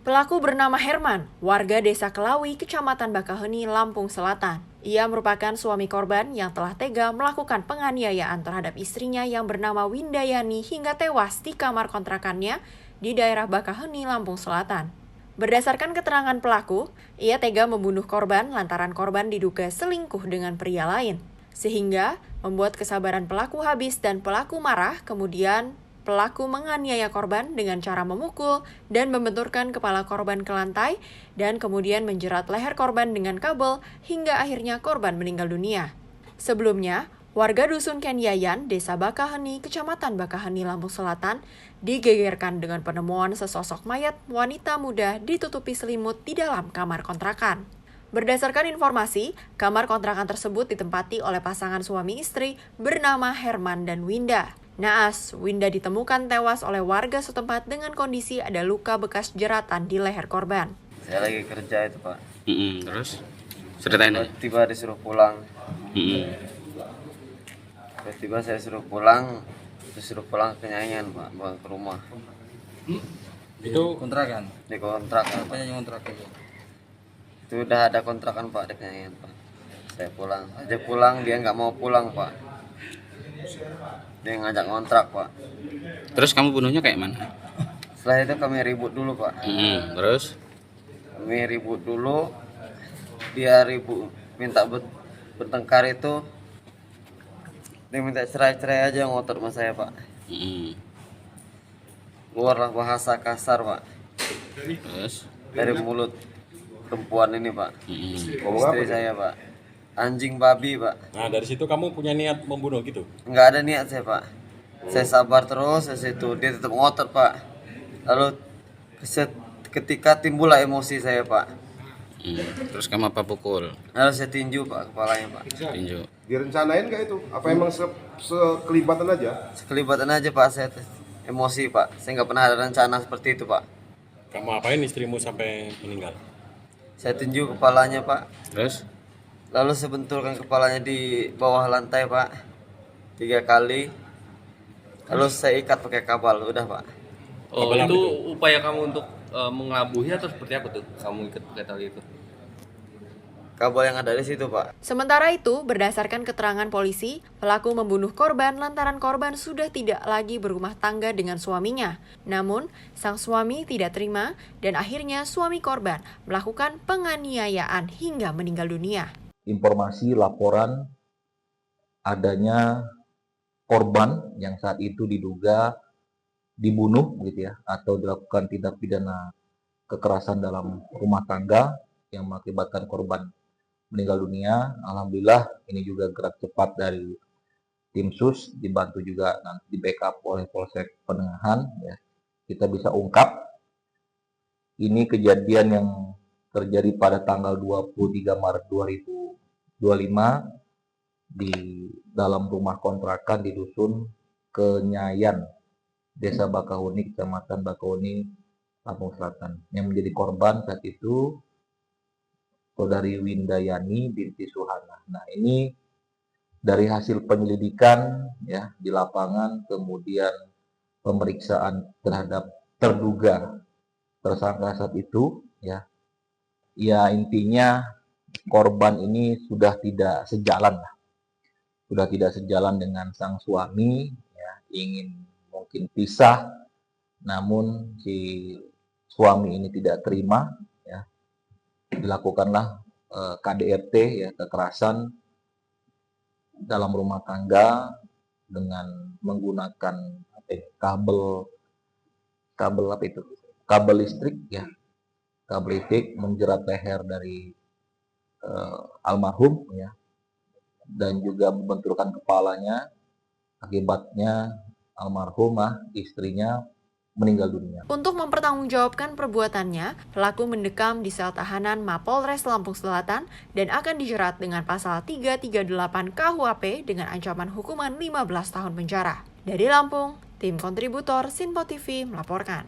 Pelaku bernama Herman, warga Desa Kelawi, Kecamatan Bakaheni, Lampung Selatan. Ia merupakan suami korban yang telah tega melakukan penganiayaan terhadap istrinya yang bernama Windayani hingga tewas di kamar kontrakannya di daerah Bakaheni, Lampung Selatan. Berdasarkan keterangan pelaku, ia tega membunuh korban lantaran korban diduga selingkuh dengan pria lain. Sehingga membuat kesabaran pelaku habis dan pelaku marah, kemudian pelaku menganiaya korban dengan cara memukul dan membenturkan kepala korban ke lantai dan kemudian menjerat leher korban dengan kabel hingga akhirnya korban meninggal dunia. Sebelumnya, warga Dusun Kenyayan, Desa Bakaheni, Kecamatan Bakaheni, Lampung Selatan, digegerkan dengan penemuan sesosok mayat wanita muda ditutupi selimut di dalam kamar kontrakan. Berdasarkan informasi, kamar kontrakan tersebut ditempati oleh pasangan suami istri bernama Herman dan Winda. Naas, Winda ditemukan tewas oleh warga setempat dengan kondisi ada luka bekas jeratan di leher korban. Saya lagi kerja itu, Pak. Terus ceritain aja. Tiba disuruh pulang. Tiba-tiba saya suruh pulang ke Nyanyian, Pak, bawa ke rumah. Itu kontrakan? Di kontrakan. Apanya yang kontrak itu? Itu udah ada kontrakan, Pak, di Nyanyian, Pak. Saya pulang. Ajak pulang, dia nggak mau pulang, Pak. Dia ngajak ngontrak, Pak. Terus kamu bunuhnya kayak mana? Setelah itu kami ribut dulu, Pak. Terus? Kami ribut dulu. Dia ribut, minta bertengkar itu. Dia minta cerai-cerai aja, ngotot sama saya, Pak. Keluarlah bahasa kasar, Pak. Terus? Dari mulut perempuan ini, Pak. Istri saya, Pak. Anjing babi, Pak. Nah, dari situ kamu punya niat membunuh gitu? Nggak ada niat saya, Pak. Saya sabar terus dari situ. Dia tetap ngotot, Pak. Lalu ketika timbullah emosi saya, Pak. Terus kamu apa pukul? Lalu saya tinju, Pak, kepalanya, Pak. Tinju. Direncanain nggak itu? Apa emang sekelibatan aja? Sekelibatan aja, Pak. Saya emosi, Pak. Saya nggak pernah ada rencana seperti itu, Pak. Kamu apain istrimu sampai meninggal? Saya tinju kepalanya, Pak. Terus? Lalu saya benturkan kepalanya di bawah lantai, Pak. 3 kali. Lalu saya ikat pakai kabel, udah, Pak. Oh, itu upaya kamu untuk mengelabuhi atau seperti apa tuh? Kamu ikat pakai tali itu? Kabel yang ada di situ, Pak. Sementara itu, berdasarkan keterangan polisi, pelaku membunuh korban lantaran korban sudah tidak lagi berumah tangga dengan suaminya. Namun, sang suami tidak terima dan akhirnya suami korban melakukan penganiayaan hingga meninggal dunia. Informasi laporan adanya korban yang saat itu diduga dibunuh gitu ya, atau dilakukan tindak pidana kekerasan dalam rumah tangga yang mengakibatkan korban meninggal dunia. Alhamdulillah ini juga gerak cepat dari tim sus, dibantu juga nanti di backup oleh Polsek Penengahan ya. Kita bisa ungkap ini kejadian yang terjadi pada tanggal 23 Maret 2025 di dalam rumah kontrakan di Dusun Kenyayan, Desa Bakaheni, Kecamatan Bakaheni, Lampung Selatan. Yang menjadi korban saat itu Saudari Windayani binti Suhana. Nah, ini dari hasil penyelidikan ya di lapangan, kemudian pemeriksaan terhadap terduga tersangka saat itu ya. Ya intinya korban ini sudah tidak sejalan dengan sang suami ya, ingin mungkin pisah, namun si suami ini tidak terima ya. Dilakukanlah KDRT ya, kekerasan dalam rumah tangga dengan menggunakan kabel listrik ya, kabel listrik menjerat leher dari almarhum ya, dan juga membenturkan kepalanya. Akibatnya almarhumah istrinya meninggal dunia. Untuk mempertanggungjawabkan perbuatannya, pelaku mendekam di sel tahanan Mapolres Lampung Selatan dan akan dijerat dengan pasal 338 KUHP dengan ancaman hukuman 15 tahun penjara. Dari Lampung, tim kontributor Sinpo TV melaporkan.